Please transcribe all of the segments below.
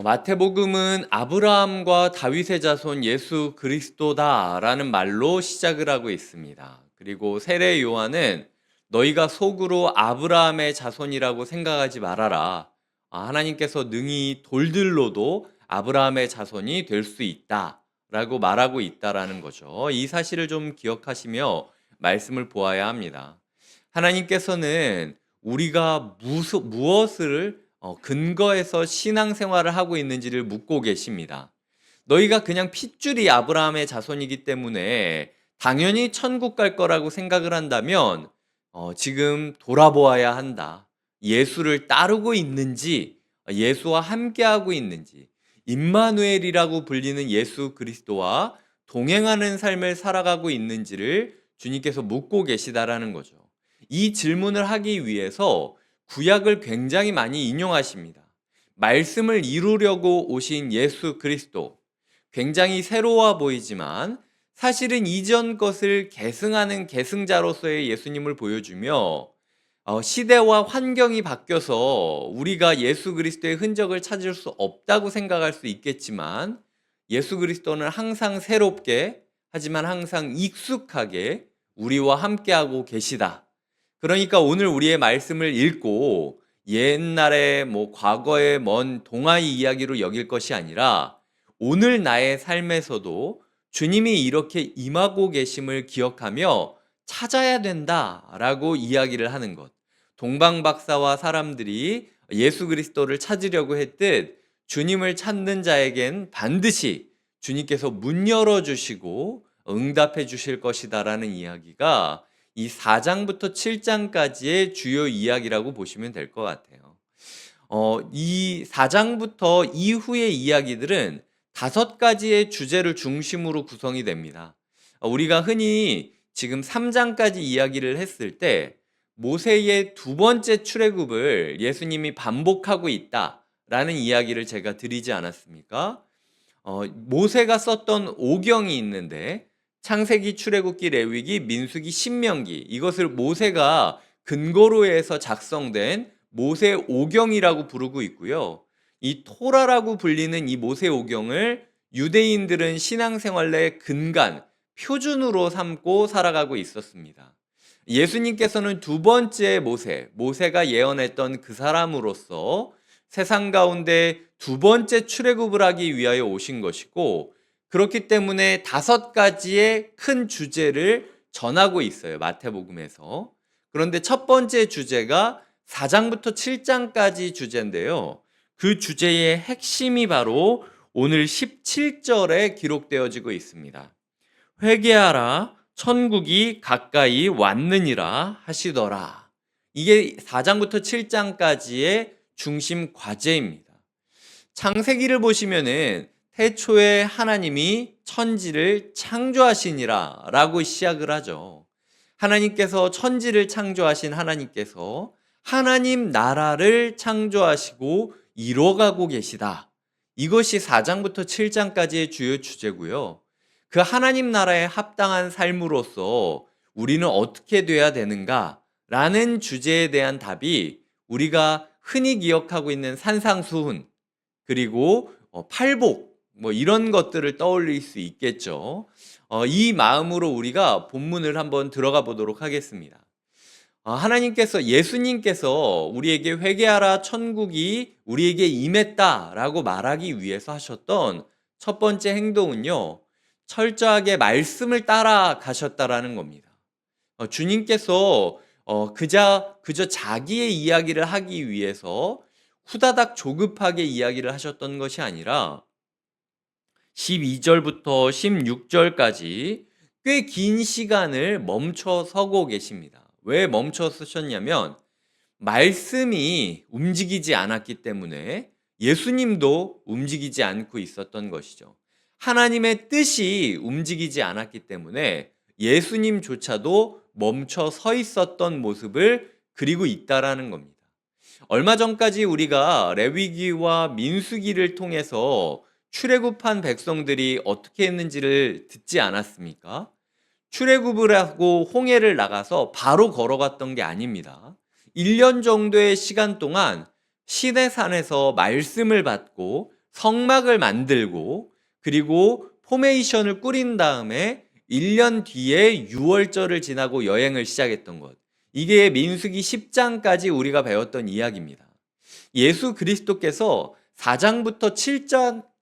마태복음은 아브라함과 다윗의 자손 예수 그리스도다라는 말로 시작을 하고 있습니다. 그리고 세례 요한은 너희가 속으로 아브라함의 자손이라고 생각하지 말아라. 하나님께서 능히 돌들로도 아브라함의 자손이 될 수 있다라고 말하고 있다라는 거죠. 이 사실을 좀 기억하시며 말씀을 보아야 합니다. 하나님께서는 우리가 무엇을 근거해서 신앙생활을 하고 있는지를 묻고 계십니다. 너희가 그냥 핏줄이 아브라함의 자손이기 때문에 당연히 천국 갈 거라고 생각을 한다면 지금 돌아보아야 한다. 예수를 따르고 있는지, 예수와 함께하고 있는지, 임마누엘이라고 불리는 예수 그리스도와 동행하는 삶을 살아가고 있는지를 주님께서 묻고 계시다라는 거죠. 이 질문을 하기 위해서 구약을 굉장히 많이 인용하십니다. 말씀을 이루려고 오신 예수 그리스도, 굉장히 새로워 보이지만 사실은 이전 것을 계승하는 계승자로서의 예수님을 보여주며 시대와 환경이 바뀌어서 우리가 예수 그리스도의 흔적을 찾을 수 없다고 생각할 수 있겠지만 예수 그리스도는 항상 새롭게, 하지만 항상 익숙하게 우리와 함께하고 계시다. 그러니까 오늘 우리의 말씀을 읽고 옛날에 과거의 먼 동화의 이야기로 여길 것이 아니라 오늘 나의 삶에서도 주님이 이렇게 임하고 계심을 기억하며 찾아야 된다라고 이야기를 하는 것. 동방박사와 사람들이 예수 그리스도를 찾으려고 했듯 주님을 찾는 자에겐 반드시 주님께서 문 열어주시고 응답해 주실 것이다라는 이야기가 이 4장부터 7장까지의 주요 이야기라고 보시면 될 것 같아요. 이 4장부터 이후의 이야기들은 5가지의 주제를 중심으로 구성이 됩니다. 우리가 흔히 지금 3장까지 이야기를 했을 때 모세의 두 번째 출애굽을 예수님이 반복하고 있다라는 이야기를 제가 드리지 않았습니까? 모세가 썼던 오경이 있는데 창세기, 출애굽기, 레위기, 민수기, 신명기, 이것을 모세가 근거로 해서 작성된 모세 오경이라고 부르고 있고요. 이 토라라고 불리는 이 모세 오경을 유대인들은 신앙생활의 근간, 표준으로 삼고 살아가고 있었습니다. 예수님께서는 두 번째 모세가 예언했던 그 사람으로서 세상 가운데 두 번째 출애굽을 하기 위하여 오신 것이고, 그렇기 때문에 5가지의 큰 주제를 전하고 있어요, 마태복음에서. 그런데 첫 번째 주제가 4장부터 7장까지 주제인데요. 그 주제의 핵심이 바로 오늘 17절에 기록되어지고 있습니다. 회개하라, 천국이 가까이 왔느니라 하시더라. 이게 4장부터 7장까지의 중심 과제입니다. 창세기를 보시면은 태초에 하나님이 천지를 창조하시니라 라고 시작을 하죠. 하나님께서 천지를 창조하신 하나님께서 하나님 나라를 창조하시고 이뤄가고 계시다. 이것이 4장부터 7장까지의 주요 주제고요. 그 하나님 나라에 합당한 삶으로서 우리는 어떻게 돼야 되는가 라는 주제에 대한 답이 우리가 흔히 기억하고 있는 산상수훈, 그리고 팔복, 이런 것들을 떠올릴 수 있겠죠. 이 마음으로 우리가 본문을 한번 들어가 보도록 하겠습니다. 예수님께서 우리에게 회개하라, 천국이 우리에게 임했다라고 말하기 위해서 하셨던 첫 번째 행동은요, 철저하게 말씀을 따라가셨다라는 겁니다. 주님께서 그저 자기의 이야기를 하기 위해서 후다닥 조급하게 이야기를 하셨던 것이 아니라 12절부터 16절까지 꽤 긴 시간을 멈춰 서고 계십니다. 왜 멈춰 서셨냐면 말씀이 움직이지 않았기 때문에 예수님도 움직이지 않고 있었던 것이죠. 하나님의 뜻이 움직이지 않았기 때문에 예수님조차도 멈춰 서 있었던 모습을 그리고 있다라는 겁니다. 얼마 전까지 우리가 레위기와 민수기를 통해서 출애굽한 백성들이 어떻게 했는지를 듣지 않았습니까? 출애굽을 하고 홍해를 나가서 바로 걸어갔던 게 아닙니다. 1년 정도의 시간 동안 시내산에서 말씀을 받고 성막을 만들고 그리고 포메이션을 꾸린 다음에 1년 뒤에 6월절을 지나고 여행을 시작했던 것. 이게 민수기 10장까지 우리가 배웠던 이야기입니다. 예수 그리스도께서 4장부터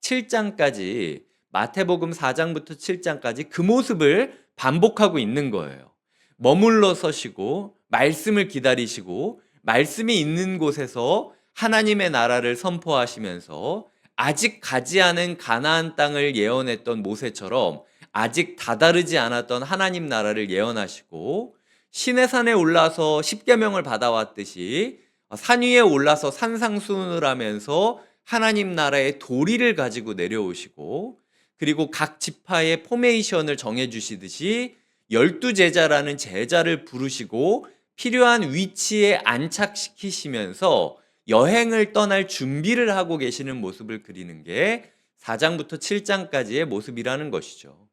7장까지 마태복음 4장부터 7장까지 그 모습을 반복하고 있는 거예요. 머물러 서시고 말씀을 기다리시고 말씀이 있는 곳에서 하나님의 나라를 선포하시면서 아직 가지 않은 가나안 땅을 예언했던 모세처럼 아직 다다르지 않았던 하나님 나라를 예언하시고 시내산에 올라서 십계명을 받아왔듯이 산 위에 올라서 산상수훈을 하면서 하나님 나라의 도리를 가지고 내려오시고 그리고 각 지파의 포메이션을 정해주시듯이 12제자라는 제자를 부르시고 필요한 위치에 안착시키시면서 여행을 떠날 준비를 하고 계시는 모습을 그리는 게 4장부터 7장까지의 모습이라는 것이죠.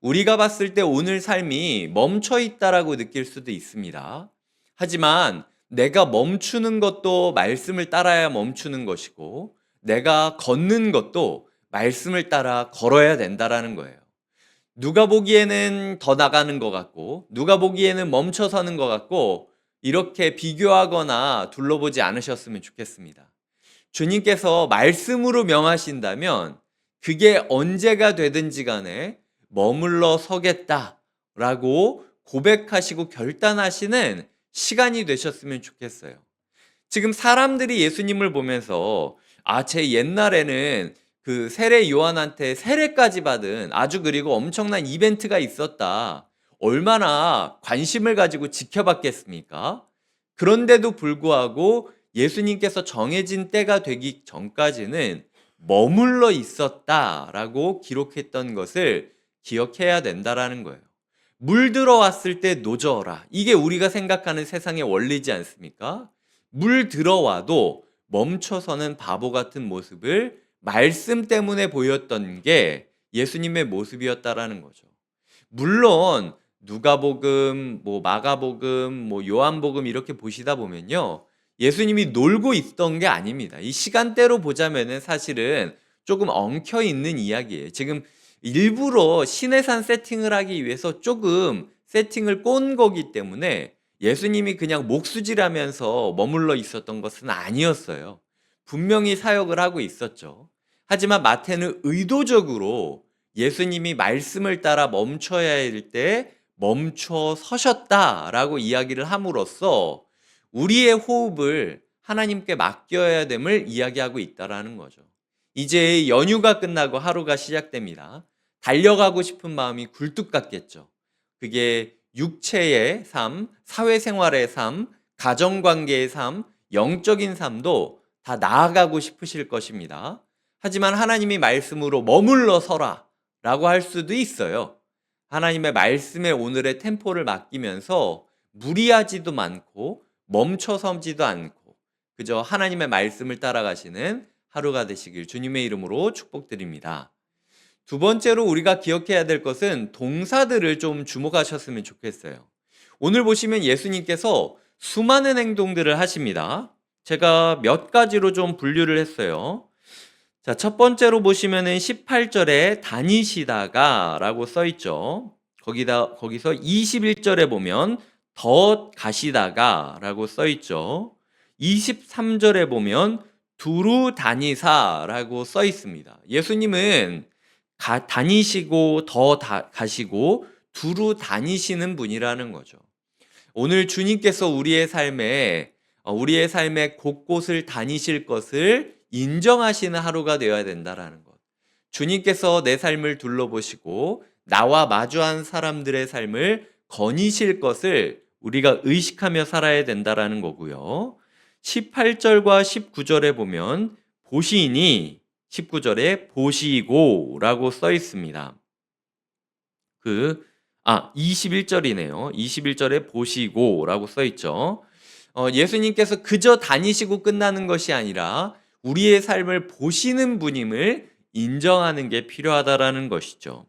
우리가 봤을 때 오늘 삶이 멈춰 있다라고 느낄 수도 있습니다. 하지만 내가 멈추는 것도 말씀을 따라야 멈추는 것이고 내가 걷는 것도 말씀을 따라 걸어야 된다라는 거예요. 누가 보기에는 더 나가는 것 같고 누가 보기에는 멈춰서는 것 같고 이렇게 비교하거나 둘러보지 않으셨으면 좋겠습니다. 주님께서 말씀으로 명하신다면 그게 언제가 되든지 간에 머물러 서겠다라고 고백하시고 결단하시는 시간이 되셨으면 좋겠어요. 지금 사람들이 예수님을 보면서 제 옛날에는 그 세례 요한한테 세례까지 받은 아주 그리고 엄청난 이벤트가 있었다. 얼마나 관심을 가지고 지켜봤겠습니까? 그런데도 불구하고 예수님께서 정해진 때가 되기 전까지는 머물러 있었다라고 기록했던 것을 기억해야 된다라는 거예요. 물 들어왔을 때 노저어라. 이게 우리가 생각하는 세상의 원리지 않습니까? 물 들어와도 멈춰서는 바보 같은 모습을 말씀 때문에 보였던 게 예수님의 모습이었다라는 거죠. 물론 누가복음, 마가복음, 요한복음 이렇게 보시다 보면요. 예수님이 놀고 있던 게 아닙니다. 이 시간대로 보자면은 사실은 조금 엉켜 있는 이야기예요. 지금 일부러 시내산 세팅을 하기 위해서 조금 세팅을 꼰 거기 때문에 예수님이 그냥 목수질하면서 머물러 있었던 것은 아니었어요. 분명히 사역을 하고 있었죠. 하지만 마태는 의도적으로 예수님이 말씀을 따라 멈춰야 할 때 멈춰 서셨다라고 이야기를 함으로써 우리의 호흡을 하나님께 맡겨야 됨을 이야기하고 있다라는 거죠. 이제 연휴가 끝나고 하루가 시작됩니다. 달려가고 싶은 마음이 굴뚝 같겠죠. 그게 육체의 삶, 사회생활의 삶, 가정관계의 삶, 영적인 삶도 다 나아가고 싶으실 것입니다. 하지만 하나님이 말씀으로 머물러 서라 라고 할 수도 있어요. 하나님의 말씀에 오늘의 템포를 맡기면서 무리하지도 않고 멈춰서지도 않고 그저 하나님의 말씀을 따라가시는 하루가 되시길 주님의 이름으로 축복드립니다. 두 번째로 우리가 기억해야 될 것은 동사들을 좀 주목하셨으면 좋겠어요. 오늘 보시면 예수님께서 수많은 행동들을 하십니다. 제가 몇 가지로 좀 분류를 했어요. 자, 첫 번째로 보시면은 18절에 다니시다가 라고 써 있죠. 거기서 21절에 보면 더 가시다가 라고 써 있죠. 23절에 보면 두루 다니사 라고 써 있습니다. 예수님은 다니시고 가시고 두루 다니시는 분이라는 거죠. 오늘 주님께서 우리의 삶에 곳곳을 다니실 것을 인정하시는 하루가 되어야 된다라는 것. 주님께서 내 삶을 둘러보시고 나와 마주한 사람들의 삶을 거니실 것을 우리가 의식하며 살아야 된다라는 거고요. 18절과 19절에 보면 보시니 19절에 보시고라고 써 있습니다. 21절이네요. 21절에 보시고라고 써 있죠. 예수님께서 그저 다니시고 끝나는 것이 아니라 우리의 삶을 보시는 분임을 인정하는 게 필요하다라는 것이죠.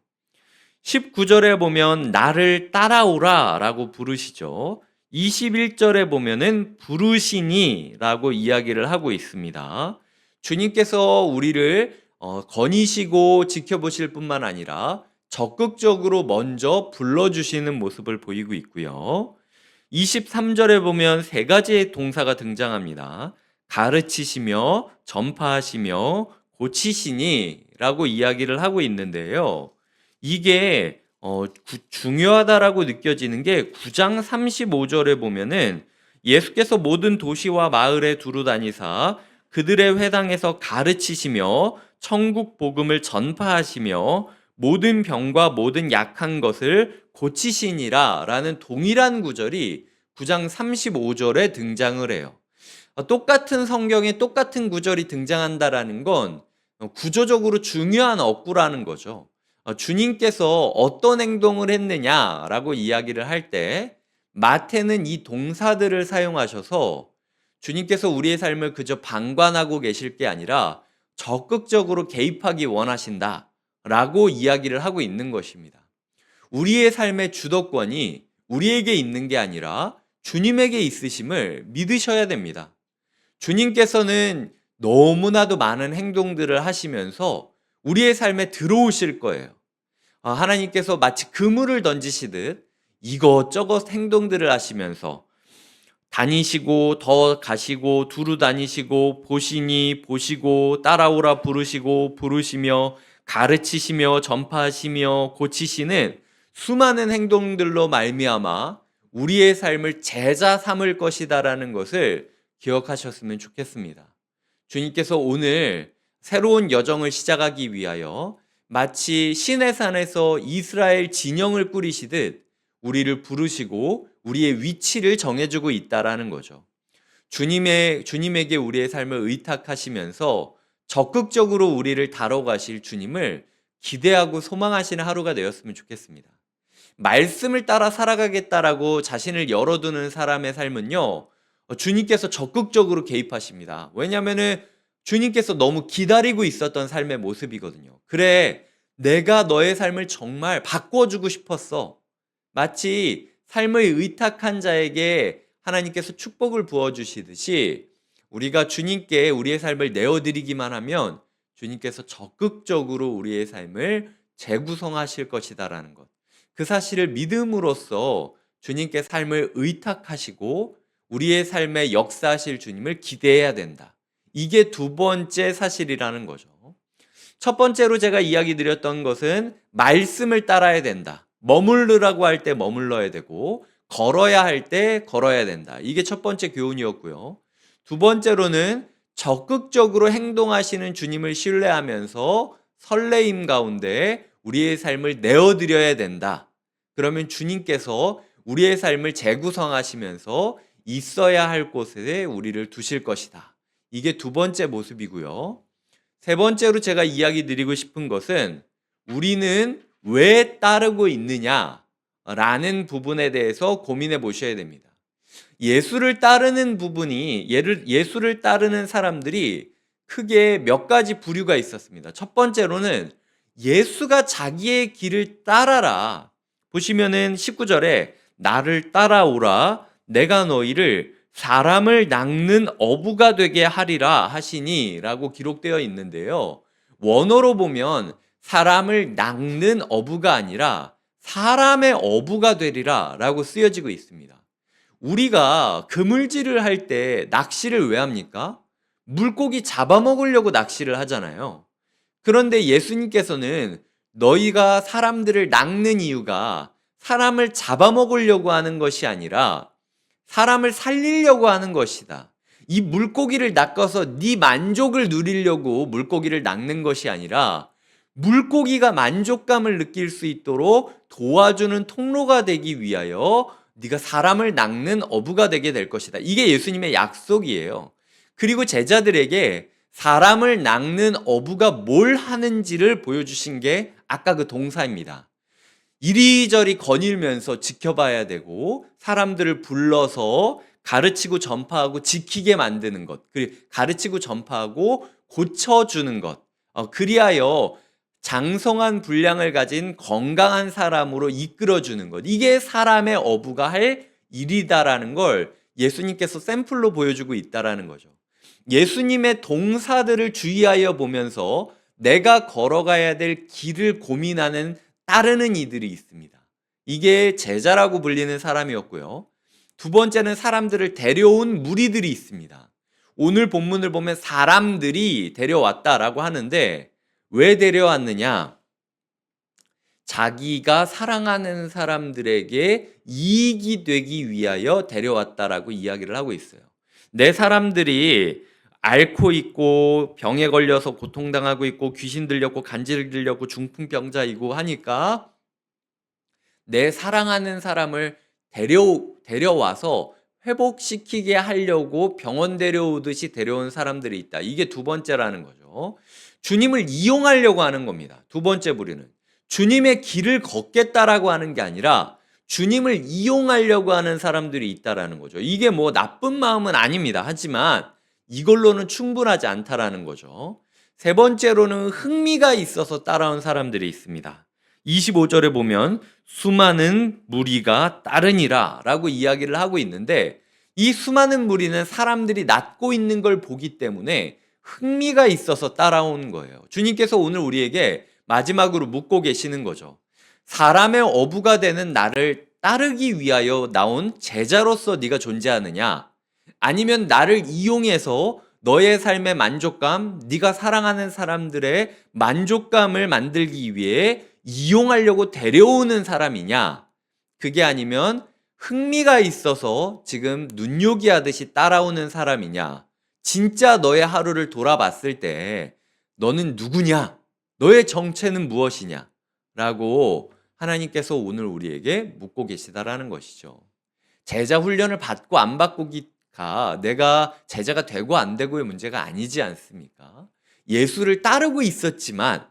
19절에 보면 나를 따라오라 라고 부르시죠. 21절에 보면은 부르시니 라고 이야기를 하고 있습니다. 주님께서 우리를 거니시고 지켜보실 뿐만 아니라 적극적으로 먼저 불러주시는 모습을 보이고 있고요. 23절에 보면 세 가지의 동사가 등장합니다. 가르치시며 전파하시며 고치시니 라고 이야기를 하고 있는데요. 이게 중요하다라고 느껴지는 게 9장 35절에 보면은 예수께서 모든 도시와 마을에 두루 다니사 그들의 회당에서 가르치시며 천국 복음을 전파하시며 모든 병과 모든 약한 것을 고치시니라 라는 동일한 구절이 9장 35절에 등장을 해요. 똑같은 성경에 똑같은 구절이 등장한다라는 건 구조적으로 중요한 어구라는 거죠. 주님께서 어떤 행동을 했느냐라고 이야기를 할 때 마태는 이 동사들을 사용하셔서 주님께서 우리의 삶을 그저 방관하고 계실 게 아니라 적극적으로 개입하기 원하신다라고 이야기를 하고 있는 것입니다. 우리의 삶의 주도권이 우리에게 있는 게 아니라 주님에게 있으심을 믿으셔야 됩니다. 주님께서는 너무나도 많은 행동들을 하시면서 우리의 삶에 들어오실 거예요. 하나님께서 마치 그물을 던지시듯 이것저것 행동들을 하시면서 다니시고 더 가시고 두루 다니시고 보시니 보시고 따라오라 부르시고 부르시며 가르치시며 전파하시며 고치시는 수많은 행동들로 말미암아 우리의 삶을 제자 삼을 것이다라는 것을 기억하셨으면 좋겠습니다. 주님께서 오늘 새로운 여정을 시작하기 위하여 마치 시내산에서 이스라엘 진영을 꾸리시듯 우리를 부르시고 우리의 위치를 정해주고 있다라는 거죠. 주님에게 우리의 삶을 의탁하시면서 적극적으로 우리를 다뤄가실 주님을 기대하고 소망하시는 하루가 되었으면 좋겠습니다. 말씀을 따라 살아가겠다라고 자신을 열어두는 사람의 삶은요, 주님께서 적극적으로 개입하십니다. 왜냐하면 주님께서 너무 기다리고 있었던 삶의 모습이거든요. 그래, 내가 너의 삶을 정말 바꿔주고 싶었어. 마치 삶을 의탁한 자에게 하나님께서 축복을 부어주시듯이 우리가 주님께 우리의 삶을 내어드리기만 하면 주님께서 적극적으로 우리의 삶을 재구성하실 것이다라는 것. 그 사실을 믿음으로써 주님께 삶을 의탁하시고 우리의 삶에 역사하실 주님을 기대해야 된다. 이게 두 번째 사실이라는 거죠. 첫 번째로 제가 이야기 드렸던 것은 말씀을 따라야 된다. 머무르라고 할 때 머물러야 되고 걸어야 할 때 걸어야 된다. 이게 첫 번째 교훈이었고요. 두 번째로는 적극적으로 행동하시는 주님을 신뢰하면서 설레임 가운데 우리의 삶을 내어드려야 된다. 그러면 주님께서 우리의 삶을 재구성하시면서 있어야 할 곳에 우리를 두실 것이다. 이게 두 번째 모습이고요. 세 번째로 제가 이야기 드리고 싶은 것은 우리는 왜 따르고 있느냐라는 부분에 대해서 고민해 보셔야 됩니다. 예수를 따르는 예수를 따르는 사람들이 크게 몇 가지 부류가 있었습니다. 첫 번째로는 예수가 자기의 길을 따라라. 보시면은 19절에 나를 따라오라. 내가 너희를 사람을 낚는 어부가 되게 하리라 하시니 라고 기록되어 있는데요. 원어로 보면 사람을 낚는 어부가 아니라 사람의 어부가 되리라 라고 쓰여지고 있습니다. 우리가 그물질을 할 때 낚시를 왜 합니까? 물고기 잡아먹으려고 낚시를 하잖아요. 그런데 예수님께서는 너희가 사람들을 낚는 이유가 사람을 잡아먹으려고 하는 것이 아니라 사람을 살리려고 하는 것이다. 이 물고기를 낚아서 네 만족을 누리려고 물고기를 낚는 것이 아니라 물고기가 만족감을 느낄 수 있도록 도와주는 통로가 되기 위하여 네가 사람을 낚는 어부가 되게 될 것이다. 이게 예수님의 약속이에요. 그리고 제자들에게 사람을 낚는 어부가 뭘 하는지를 보여주신 게 아까 그 동사입니다. 이리저리 거닐면서 지켜봐야 되고 사람들을 불러서 가르치고 전파하고 지키게 만드는 것, 그리고 가르치고 전파하고 고쳐주는 것, 그리하여 장성한 분량을 가진 건강한 사람으로 이끌어주는 것, 이게 사람의 어부가 할 일이다라는 걸 예수님께서 샘플로 보여주고 있다라는 거죠. 예수님의 동사들을 주의하여 보면서 내가 걸어가야 될 길을 고민하는 따르는 이들이 있습니다. 이게 제자라고 불리는 사람이었고요. 두 번째는 사람들을 데려온 무리들이 있습니다. 오늘 본문을 보면 사람들이 데려왔다라고 하는데 왜 데려왔느냐? 자기가 사랑하는 사람들에게 이익이 되기 위하여 데려왔다라고 이야기를 하고 있어요. 내 사람들이 앓고 있고 병에 걸려서 고통당하고 있고 귀신 들렸고 간질 들렸고 중풍병자이고 하니까 내 사랑하는 사람을 데려와서 회복시키게 하려고 병원 데려오듯이 데려온 사람들이 있다. 이게 두 번째라는 거죠. 주님을 이용하려고 하는 겁니다. 두 번째 부류는. 주님의 길을 걷겠다라고 하는 게 아니라 주님을 이용하려고 하는 사람들이 있다라는 거죠. 이게 뭐 나쁜 마음은 아닙니다. 하지만 이걸로는 충분하지 않다라는 거죠. 세 번째로는 흥미가 있어서 따라온 사람들이 있습니다. 25절에 보면 수많은 무리가 따르니라 라고 이야기를 하고 있는데 이 수많은 무리는 사람들이 낫고 있는 걸 보기 때문에 흥미가 있어서 따라오는 거예요. 주님께서 오늘 우리에게 마지막으로 묻고 계시는 거죠. 사람의 어부가 되는 나를 따르기 위하여 나온 제자로서 네가 존재하느냐? 아니면 나를 이용해서 너의 삶의 만족감, 네가 사랑하는 사람들의 만족감을 만들기 위해 이용하려고 데려오는 사람이냐? 그게 아니면 흥미가 있어서 지금 눈요기 하듯이 따라오는 사람이냐? 진짜 너의 하루를 돌아봤을 때 너는 누구냐? 너의 정체는 무엇이냐? 라고 하나님께서 오늘 우리에게 묻고 계시다라는 것이죠. 제자 훈련을 받고 안 받고가 내가 제자가 되고 안 되고의 문제가 아니지 않습니까? 예수를 따르고 있었지만,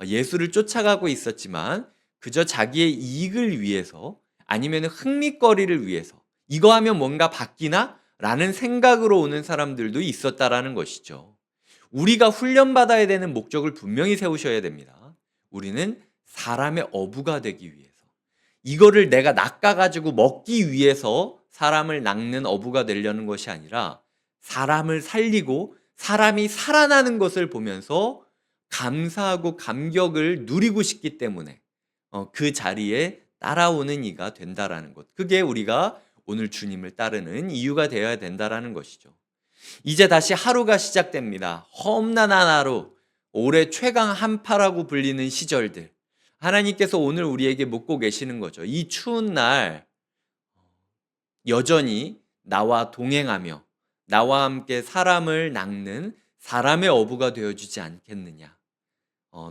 예수를 쫓아가고 있었지만 그저 자기의 이익을 위해서 아니면 흥미거리를 위해서 이거 하면 뭔가 바뀌나? 라는 생각으로 오는 사람들도 있었다라는 것이죠. 우리가 훈련받아야 되는 목적을 분명히 세우셔야 됩니다. 우리는 사람의 어부가 되기 위해서. 이거를 내가 낚아가지고 먹기 위해서 사람을 낚는 어부가 되려는 것이 아니라 사람을 살리고 사람이 살아나는 것을 보면서 감사하고 감격을 누리고 싶기 때문에 그 자리에 따라오는 이가 된다라는 것. 그게 우리가 오늘 주님을 따르는 이유가 되어야 된다라는 것이죠. 이제 다시 하루가 시작됩니다. 험난한 하루, 올해 최강 한파라고 불리는 시절들. 하나님께서 오늘 우리에게 묻고 계시는 거죠. 이 추운 날 여전히 나와 동행하며 나와 함께 사람을 낚는 사람의 어부가 되어주지 않겠느냐.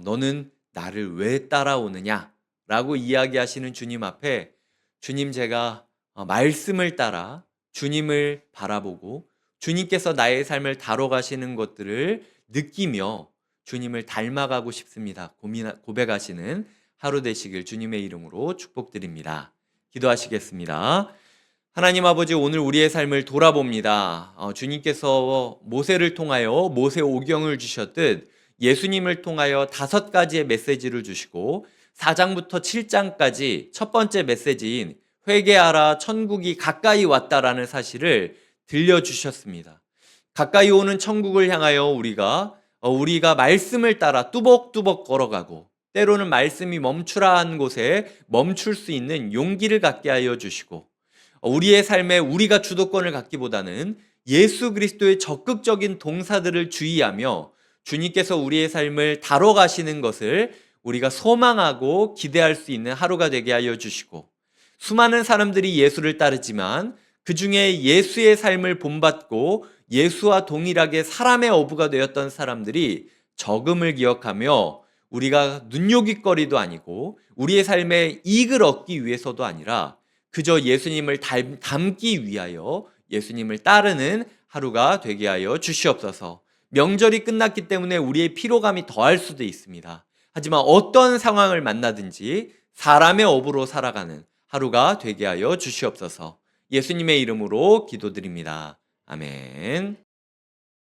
너는 나를 왜 따라오느냐? 라고 이야기하시는 주님 앞에 주님 제가 말씀을 따라 주님을 바라보고 주님께서 나의 삶을 다뤄가시는 것들을 느끼며 주님을 닮아가고 싶습니다. 고백하시는 하루 되시길 주님의 이름으로 축복드립니다. 기도하시겠습니다. 하나님 아버지, 오늘 우리의 삶을 돌아봅니다. 주님께서 모세를 통하여 모세 오경을 주셨듯 예수님을 통하여 5가지의 메시지를 주시고 4장부터 7장까지 첫 번째 메시지인 회개하라 천국이 가까이 왔다라는 사실을 들려주셨습니다. 가까이 오는 천국을 향하여 우리가 말씀을 따라 뚜벅뚜벅 걸어가고 때로는 말씀이 멈추라 한 곳에 멈출 수 있는 용기를 갖게 하여 주시고 우리의 삶에 우리가 주도권을 갖기보다는 예수 그리스도의 적극적인 동사들을 주의하며 주님께서 우리의 삶을 다뤄가시는 것을 우리가 소망하고 기대할 수 있는 하루가 되게 하여 주시고 수많은 사람들이 예수를 따르지만 그 중에 예수의 삶을 본받고 예수와 동일하게 사람의 어부가 되었던 사람들이 적음을 기억하며 우리가 눈요깃거리도 아니고 우리의 삶에 이익을 얻기 위해서도 아니라 그저 예수님을 닮기 위하여 예수님을 따르는 하루가 되게 하여 주시옵소서. 명절이 끝났기 때문에 우리의 피로감이 더할 수도 있습니다. 하지만 어떤 상황을 만나든지 사람의 업으로 살아가는 하루가 되게 하여 주시옵소서. 예수님의 이름으로 기도드립니다. 아멘.